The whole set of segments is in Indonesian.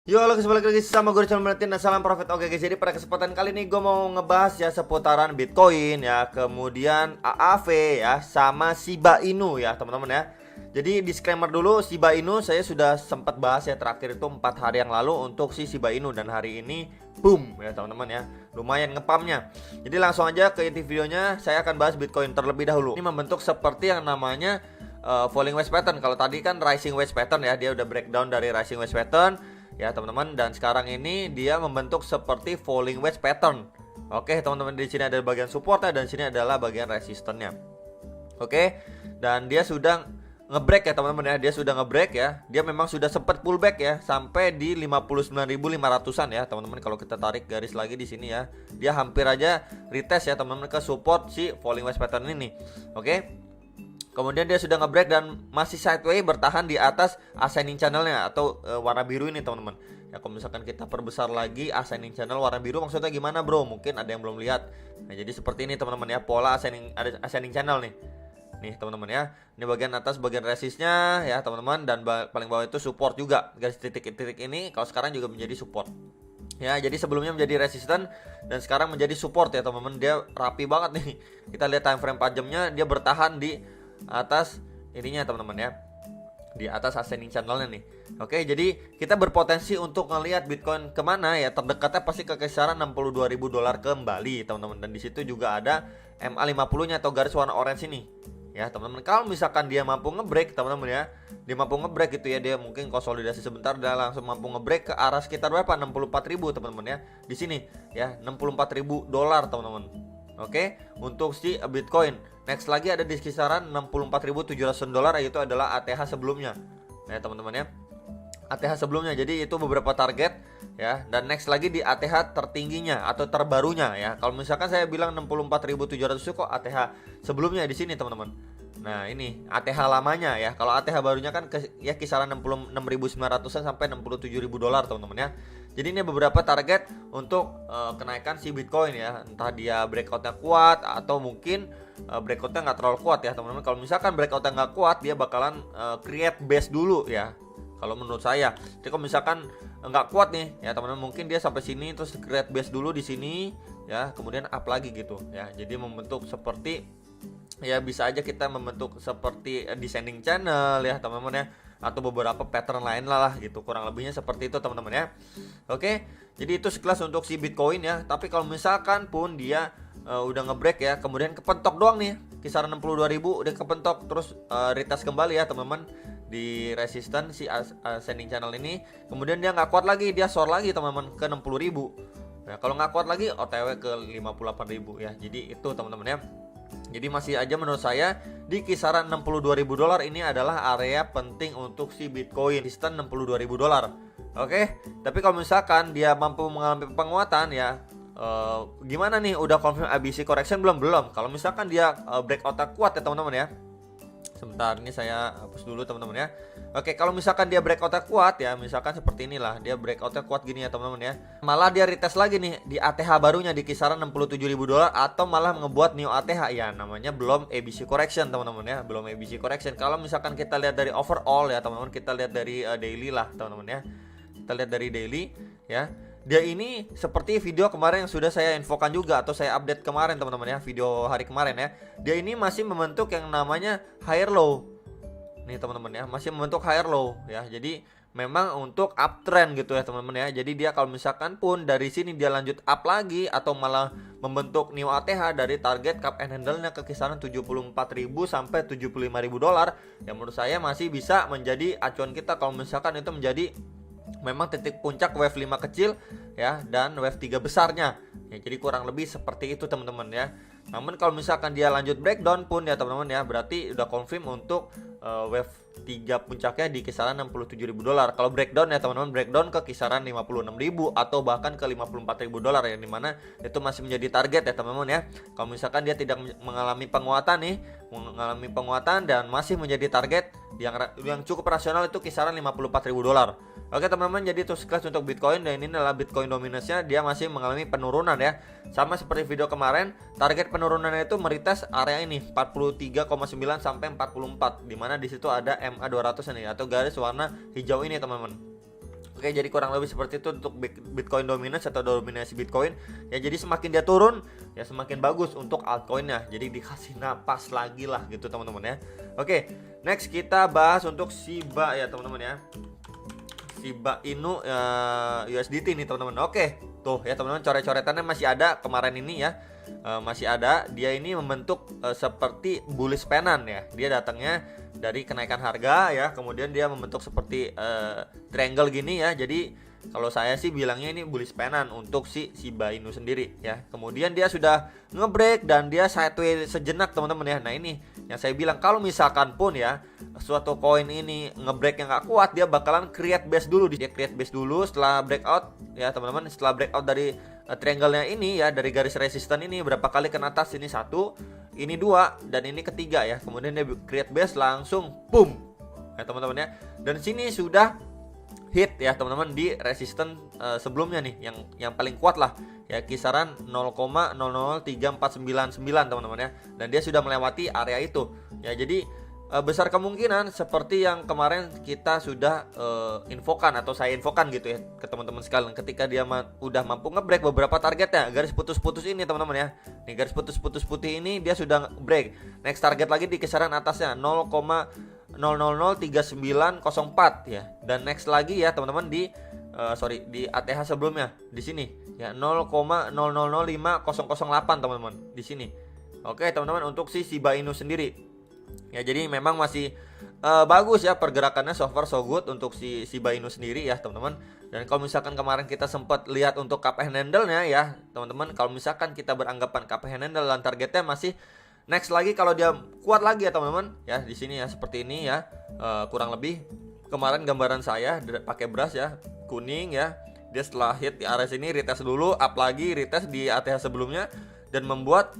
Yo, halo guys, balik lagi sama gue Rizal Martin dan salam profit. Oke guys, jadi pada kesempatan kali ini gue mau ngebahas ya seputaran Bitcoin ya, kemudian AAV ya, sama Shiba Inu ya teman-teman ya. Jadi disclaimer dulu, Shiba Inu saya sudah sempat bahas ya terakhir itu 4 hari yang lalu untuk si Shiba Inu, dan hari ini boom ya teman-teman ya, lumayan ngepamnya. Jadi langsung aja ke inti videonya, saya akan bahas Bitcoin terlebih dahulu. Ini membentuk seperti yang namanya falling wedge pattern. Kalau tadi kan rising wedge pattern ya, dia udah breakdown dari rising wedge pattern ya teman-teman, dan sekarang ini dia membentuk seperti falling wedge pattern. Oke teman-teman, di sini ada bagian supportnya dan sini adalah bagian resistannya. Oke, dan dia sudah ngebreak ya teman-teman ya, dia sudah ngebreak ya. Dia memang sudah sempat pullback ya sampai di 59.500-an ya teman-teman. Kalau kita tarik garis lagi di sini ya, dia hampir aja retest ya teman-teman ke support si falling wedge pattern ini. Oke. Kemudian dia sudah ngebreak dan masih sideways bertahan di atas ascending channelnya atau warna biru ini teman-teman. Ya kalau misalkan kita perbesar lagi ascending channel warna biru, maksudnya gimana bro? Mungkin ada yang belum lihat. Nah jadi seperti ini teman-teman ya, pola ascending channel nih. Nih teman-teman ya, ini bagian atas bagian resistnya ya teman-teman, dan paling bawah itu support juga. Garis titik-titik ini kalau sekarang juga menjadi support. Ya, jadi sebelumnya menjadi resisten dan sekarang menjadi support ya teman-teman. Dia rapi banget nih. Kita lihat time frame 4 jamnya, dia bertahan di atas ininya teman-teman ya, di atas ascending channelnya nih. Oke, jadi kita berpotensi untuk ngelihat Bitcoin kemana ya, terdekatnya pasti ke kisaran $62.000 kembali teman-teman. Dan di situ juga ada MA50-nya atau garis warna orange ini ya teman-teman. Kalau misalkan dia mampu ngebreak teman-teman ya, dia mampu ngebreak gitu ya, dia mungkin konsolidasi sebentar dan langsung mampu ngebreak ke arah sekitar berapa, 64.000 teman-teman ya, di sini ya, $64.000 teman-teman. Oke, untuk si Bitcoin next lagi ada di kisaran $64.700, yaitu adalah ATH sebelumnya ya teman-teman ya, ATH sebelumnya. Jadi itu beberapa target ya, dan next lagi di ATH tertingginya atau terbarunya ya. Kalau misalkan saya bilang 64.700 itu kok ATH sebelumnya di sini teman-teman. Nah ini ATH lamanya ya. Kalau ATH barunya kan ya kisaran 66.900-an sampai $67.000 teman-teman ya. Jadi ini beberapa target untuk kenaikan si Bitcoin ya. Entah dia breakoutnya kuat atau mungkin breakoutnya nggak terlalu kuat ya teman-teman. Kalau misalkan breakoutnya nggak kuat, dia bakalan create base dulu ya, kalau menurut saya. Jadi kalau misalkan nggak kuat nih ya teman-teman, mungkin dia sampai sini terus create base dulu di sini ya, kemudian up lagi gitu ya. Jadi membentuk seperti ya, bisa aja kita membentuk seperti descending channel ya teman-teman ya, atau beberapa pattern lain lah gitu, kurang lebihnya seperti itu teman-teman ya. Oke, jadi itu sekelas untuk si Bitcoin ya. Tapi kalau misalkan pun dia udah ngebreak ya, kemudian kepentok doang nih kisaran 62.000, udah kepentok terus retest kembali ya teman-teman di resisten si ascending channel ini, kemudian dia nggak kuat lagi, dia short lagi teman-teman ke 60.000. Nah kalau nggak kuat lagi OTW ke 58.000 ya. Jadi itu teman-teman ya. Jadi masih aja menurut saya di kisaran $62.000 ini adalah area penting untuk si Bitcoin, resisten $62.000. Oke, tapi kalau misalkan dia mampu mengalami penguatan ya, gimana nih, udah confirm ABC correction belum? Kalau misalkan dia breakout kuat ya teman-teman ya. Sebentar, ini saya hapus dulu teman-teman ya. Oke, kalau misalkan dia breakoutnya kuat ya, misalkan seperti inilah, dia breakoutnya kuat gini ya teman-teman ya, malah dia retest lagi nih di ATH barunya di kisaran $67.000, atau malah ngebuat new ATH ya, namanya belum ABC correction teman-teman ya, belum ABC correction. Kalau misalkan kita lihat dari overall ya teman-teman, kita lihat dari daily lah teman-teman ya, kita lihat dari daily ya, dia ini seperti video kemarin yang sudah saya infokan juga atau saya update kemarin teman-teman ya, video hari kemarin ya. Dia ini masih membentuk yang namanya higher low. Nih teman-teman ya, masih membentuk higher low ya. Jadi memang untuk uptrend gitu ya teman-teman ya. Jadi dia kalau misalkan pun dari sini dia lanjut up lagi atau malah membentuk new ATH dari target cup and handle-nya ke kisaran 74.000 sampai $75.000, ya menurut saya masih bisa menjadi acuan kita kalau misalkan itu menjadi memang titik puncak wave 5 kecil ya, dan wave 3 besarnya ya. Jadi kurang lebih seperti itu teman-teman ya. Namun kalau misalkan dia lanjut breakdown pun ya teman-teman ya, berarti udah confirm untuk wave 3 puncaknya di kisaran $67.000. Kalau breakdown ya teman-teman, breakdown ke kisaran 56.000 atau bahkan ke $54.000 ya, dimana itu masih menjadi target ya teman-teman ya. Kalau misalkan dia tidak mengalami penguatan nih, mengalami penguatan dan masih menjadi target yang cukup rasional, itu kisaran $54.000. Oke teman-teman, jadi itu sekelas untuk Bitcoin, dan ini adalah Bitcoin dominance-nya, dia masih mengalami penurunan ya. Sama seperti video kemarin, target penurunannya itu meretest area ini 43,9 sampai 44, dimana di situ ada MA200 nih atau garis warna hijau ini teman-teman. Oke, jadi kurang lebih seperti itu untuk Bitcoin dominance atau dominasi Bitcoin. Ya, jadi semakin dia turun, ya semakin bagus untuk altcoinnya. Jadi dikasih napas lagi lah gitu teman-teman ya. Oke, next kita bahas untuk Shiba ya teman-teman ya. Shiba Inu USDT nih teman-teman. Oke, tuh ya teman-teman, coret-coretannya masih ada kemarin ini ya. Masih ada. Dia ini membentuk seperti bullish pennant ya. Dia datangnya dari kenaikan harga ya, kemudian dia membentuk seperti triangle gini ya. Jadi kalau saya sih bilangnya ini bullish pennant untuk si Shiba Inu sendiri ya. Kemudian dia sudah ngebreak dan dia sideways sejenak teman-teman ya. Nah ini yang saya bilang, kalau misalkan pun ya suatu koin ini ngebreak yang gak kuat, dia bakalan create base dulu. Dia create base dulu setelah breakout ya teman-teman. Setelah breakout dari triangle-nya ini ya, dari garis resisten ini berapa kali ke atas, ini 1, ini 2, dan ini ketiga ya. Kemudian dia create base langsung boom ya teman-teman ya. Dan sini sudah hit ya teman-teman di resisten sebelumnya nih, yang paling kuat lah ya, kisaran 0,003499 teman-teman ya. Dan dia sudah melewati area itu ya. Jadi besar kemungkinan seperti yang kemarin kita sudah infokan atau saya infokan gitu ya ke teman-teman sekalian, ketika dia udah mampu ngebreak beberapa targetnya, garis putus-putus ini teman-teman ya. Nih garis putus-putus putih ini dia sudah break. Next target lagi di kisaran atasnya 0,0003904 ya. Dan next lagi ya teman-teman di di ATH sebelumnya di sini ya 0,00508 teman-teman di sini. Oke teman-teman, untuk si Shiba Inu sendiri ya, jadi memang masih bagus ya pergerakannya, so far so good untuk si Shiba Inu sendiri ya teman-teman. Dan kalau misalkan kemarin kita sempat lihat untuk cup and handle-nya ya teman-teman, kalau misalkan kita beranggapan cup and handle dan targetnya masih next lagi, kalau dia kuat lagi ya teman-teman ya, di sini ya seperti ini ya, kurang lebih kemarin gambaran saya pakai brush ya, kuning ya. Dia setelah hit di area sini retest dulu, up lagi, retest di ATH sebelumnya dan membuat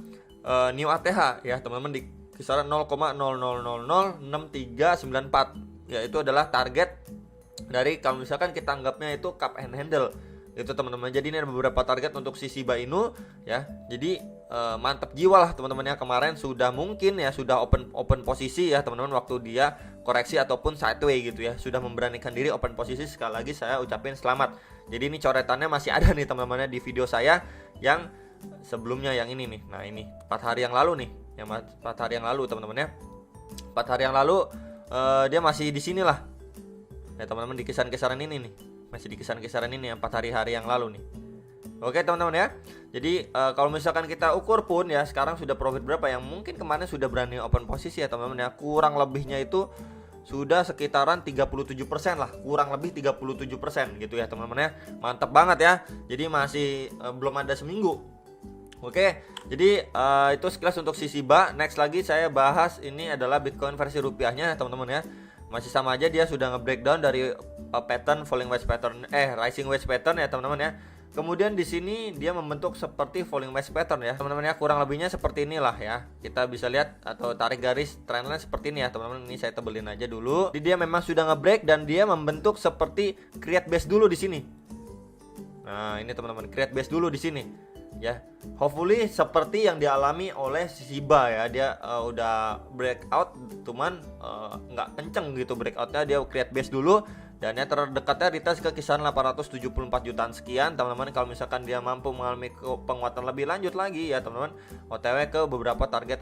new ATH ya teman-teman di kisaran 0,00006394 ya. Itu adalah target dari, kalau misalkan kita anggapnya itu cup and handle itu teman-teman. Jadi ini ada beberapa target untuk si Shiba Inu ya. Jadi mantap jiwa lah teman-teman ya. Kemarin sudah mungkin ya sudah open posisi ya teman-teman, waktu dia koreksi ataupun sideways gitu ya, sudah memberanikan diri open posisi. Sekali lagi saya ucapin selamat. Jadi ini coretannya masih ada nih teman-teman di video saya yang sebelumnya, yang ini nih. Nah ini 4 hari yang lalu nih, yang 4 hari yang lalu teman-teman ya. 4 hari yang lalu dia masih di sini lah ya teman-teman, di kisaran-kisaran ini nih, masih di kisaran-kisaran ini yang 4 hari yang lalu nih. Oke teman-teman ya. Jadi kalau misalkan kita ukur pun ya, sekarang sudah profit berapa, yang mungkin kemarin sudah berani open posisi ya teman-teman ya, kurang lebihnya itu sudah sekitaran 37% lah, kurang lebih 37% gitu ya teman-teman ya. Mantap banget ya. Jadi masih belum ada seminggu. Oke, jadi itu sekilas untuk si Shiba. Next lagi saya bahas ini adalah Bitcoin versi rupiahnya teman-teman ya. Masih sama aja, dia sudah nge-breakdown dari pattern falling wedge pattern, rising wedge pattern ya teman-teman ya. Kemudian di sini dia membentuk seperti falling wedge pattern ya teman-teman ya, kurang lebihnya seperti inilah ya. Kita bisa lihat atau tarik garis trendline seperti ini ya teman-teman. Ini saya tebelin aja dulu. Jadi dia memang sudah nge-break dan dia membentuk seperti create base dulu di sini. Nah, ini teman-teman, create base dulu di sini. Ya, hopefully seperti yang dialami oleh Shiba ya, dia udah breakout, cuman nggak kenceng gitu breakoutnya, dia create base dulu dan yang terdekatnya retest ke kisaran 874 jutaan sekian teman-teman. Kalau misalkan dia mampu mengalami penguatan lebih lanjut lagi ya teman-teman, OTW ke beberapa target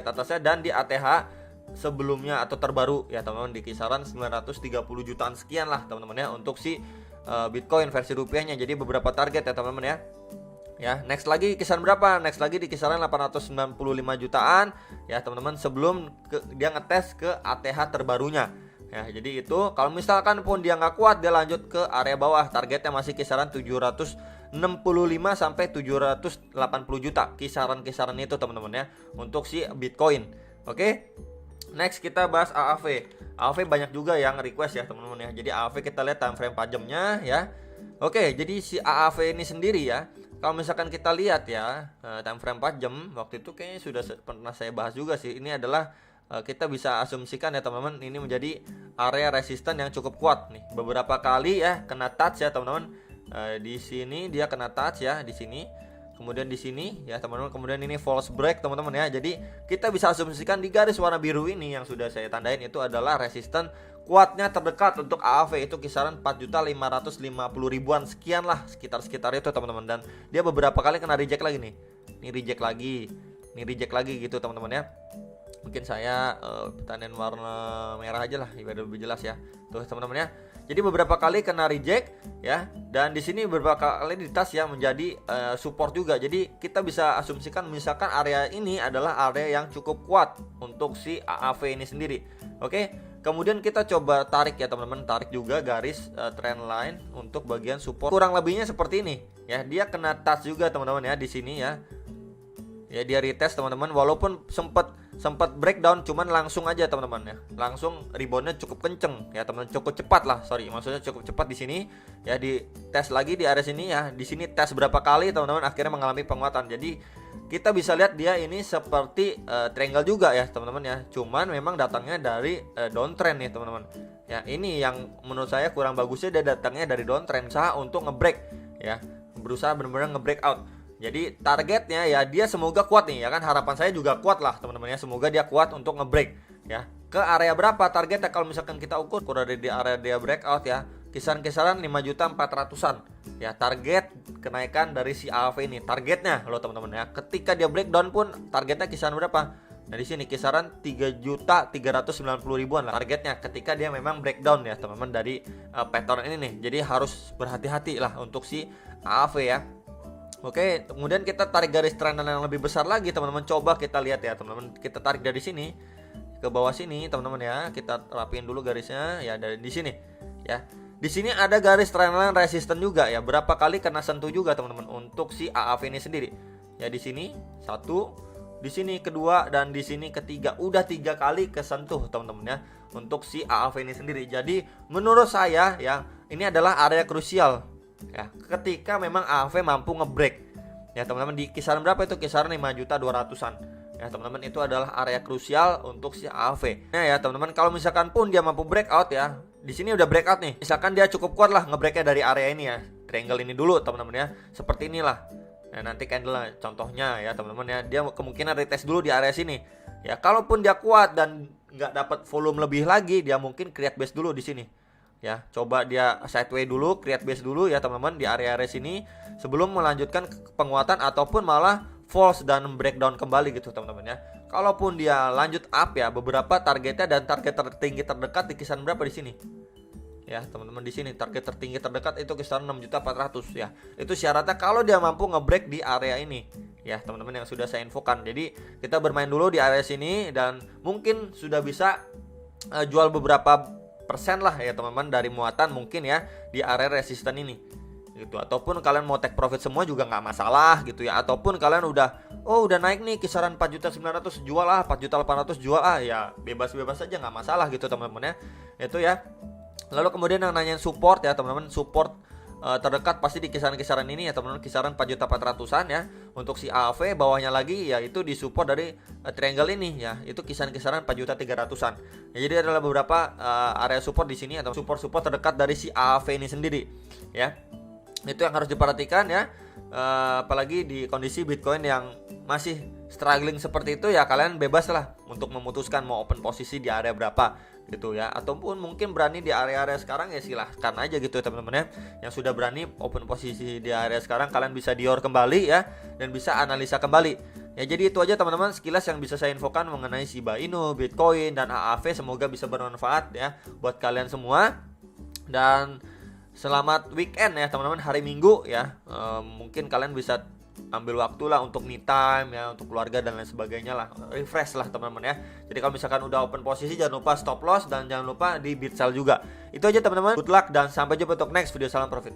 atasnya dan di ATH sebelumnya atau terbaru ya teman-teman, di kisaran 930 jutaan sekian lah teman-teman ya untuk si Bitcoin versi rupiahnya. Jadi beberapa target ya teman-teman ya. Ya, next lagi kisaran berapa? Next lagi di kisaran 895 jutaan ya teman-teman, sebelum dia ngetes ke ATH terbarunya. Ya, jadi itu kalau misalkan pun dia nggak kuat, dia lanjut ke area bawah, targetnya masih kisaran 765 sampai 780 juta, kisaran-kisaran itu teman-teman ya untuk si Bitcoin. Oke. Next kita bahas AAV. AAV banyak juga yang request ya teman-teman ya. Jadi AAV kita lihat time frame 4 jamnya ya. Oke, jadi si AAV ini sendiri ya, kalau misalkan kita lihat ya time frame 4 jam, waktu itu kayaknya sudah pernah saya bahas juga sih. Ini adalah kita bisa asumsikan ya teman-teman, ini menjadi area resisten yang cukup kuat nih. Beberapa kali ya kena touch ya teman-teman. Di sini dia kena touch ya, di sini. Kemudian di sini ya teman-teman, kemudian ini false break teman-teman ya. Jadi kita bisa asumsikan di garis warna biru ini yang sudah saya tandain itu adalah resisten kuatnya terdekat untuk AAV itu kisaran 4.550.000-an sekian lah, sekitar itu teman-teman. Dan dia beberapa kali kena reject lagi nih. Ini reject lagi gitu teman-teman ya. Mungkin saya pertanyaan warna merah aja lah biar lebih jelas ya. Tuh teman-teman ya. Jadi beberapa kali kena reject ya, dan di sini beberapa kali ditas ya menjadi support juga. Jadi kita bisa asumsikan misalkan area ini adalah area yang cukup kuat untuk si AAV ini sendiri. Oke. Kemudian kita coba tarik ya teman-teman, tarik juga garis trend line untuk bagian support. Kurang lebihnya seperti ini ya. Dia kena touch juga teman-teman ya di sini ya. Ya dia retest teman-teman, walaupun sempat breakdown, cuman langsung aja teman-teman ya, langsung reboundnya cukup kenceng ya teman-teman, cukup cepat lah, maksudnya cukup cepat di sini ya. Di tes lagi di area sini ya, di sini tes berapa kali teman-teman, akhirnya mengalami penguatan. Jadi kita bisa lihat dia ini seperti triangle juga ya teman-teman ya, cuman memang datangnya dari downtrend nih teman-teman ya. Ini yang menurut saya kurang bagusnya, dia datangnya dari downtrend, usaha untuk ngebreak ya, berusaha benar-benar ngebreak out. Jadi targetnya ya dia semoga kuat nih ya kan, harapan saya juga kuat lah teman-teman ya, semoga dia kuat untuk ngebreak ya. Ke area berapa targetnya kalau misalkan kita ukur dari di area dia breakout ya, kisaran-kisaran 5.400.000-an ya, target kenaikan dari si AAV ini targetnya loh teman-teman ya. Ketika dia breakdown pun targetnya kisaran berapa? Nah di sini kisaran 3.390.000-an lah targetnya ketika dia memang breakdown ya teman-teman dari pattern ini nih. Jadi harus berhati-hati lah untuk si AAV ya. Oke, kemudian kita tarik garis trend yang lebih besar lagi teman-teman. Coba kita lihat ya teman-teman. Kita tarik dari sini ke bawah sini teman-teman ya. Kita rapiin dulu garisnya ya dari di sini ya. Di sini ada garis trendline resisten juga ya. Berapa kali kena sentuh juga teman-teman untuk si AAV ini sendiri. Ya di sini satu, di sini kedua, dan di sini ketiga. Udah 3 kali kesentuh teman-teman ya untuk si AAV ini sendiri. Jadi menurut saya ya ini adalah area krusial ya, ketika memang AAV mampu ngebreak ya teman-teman, di kisaran berapa itu, kisaran 5.200.000-an ya teman-teman. Itu adalah area krusial untuk si AAV ya teman-teman. Kalau misalkan pun dia mampu breakout ya, di sini udah breakout nih, misalkan dia cukup kuat lah ngebreaknya dari area ini ya, triangle ini dulu teman-teman ya, seperti inilah ya. Nanti candle contohnya ya teman-teman ya, dia kemungkinan retest dulu di area sini ya. Kalaupun dia kuat dan nggak dapat volume lebih lagi, dia mungkin create base dulu di sini ya. Coba dia sideway dulu, create base dulu ya teman-teman di area-area sini sebelum melanjutkan penguatan ataupun malah false dan breakdown kembali gitu teman-teman ya. Kalaupun dia lanjut up ya, beberapa targetnya dan target tertinggi terdekat di kisaran berapa di sini ya teman-teman. Di sini target tertinggi terdekat itu kisaran 6.400.000 ya. Itu syaratnya kalau dia mampu ngebreak di area ini ya teman-teman, yang sudah saya infokan. Jadi kita bermain dulu di area sini dan mungkin sudah bisa jual beberapa persen lah ya teman-teman dari muatan mungkin ya di area resisten ini gitu. Ataupun kalian mau take profit semua juga nggak masalah gitu ya. Ataupun kalian udah naik nih kisaran 4.900.000 jual lah, 4.800.000 jual ya, bebas-bebas aja nggak masalah gitu teman-teman ya. Itu ya. Lalu kemudian yang nanyain support ya teman-teman, support terdekat pasti di kisaran-kisaran ini ya teman-teman, kisaran 4.400.000-an ya untuk si AAV. Bawahnya lagi ya itu di support dari triangle ini ya, itu kisaran-kisaran 4.300.000-an ya. Jadi adalah beberapa area support di sini atau support terdekat dari si AAV ini sendiri ya. Itu yang harus diperhatikan ya. Apalagi di kondisi Bitcoin yang masih struggling seperti itu ya, kalian bebas lah untuk memutuskan mau open posisi di area berapa gitu ya. Ataupun mungkin berani di area-area sekarang ya silahkan aja gitu ya teman-teman ya. Yang sudah berani open posisi di area sekarang, kalian bisa dior kembali ya, dan bisa analisa kembali ya. Jadi itu aja teman-teman sekilas yang bisa saya infokan mengenai Shiba Inu, Bitcoin, dan AAV. Semoga bisa bermanfaat ya buat kalian semua. Dan selamat weekend ya teman-teman, hari Minggu ya. Mungkin kalian bisa ambil waktu lah untuk me time ya, untuk keluarga dan lain sebagainya lah, refresh lah teman-teman ya. Jadi kalau misalkan udah open posisi, jangan lupa stop loss dan jangan lupa di bid sell juga. Itu aja teman-teman, good luck dan sampai jumpa untuk next video. Salam profit.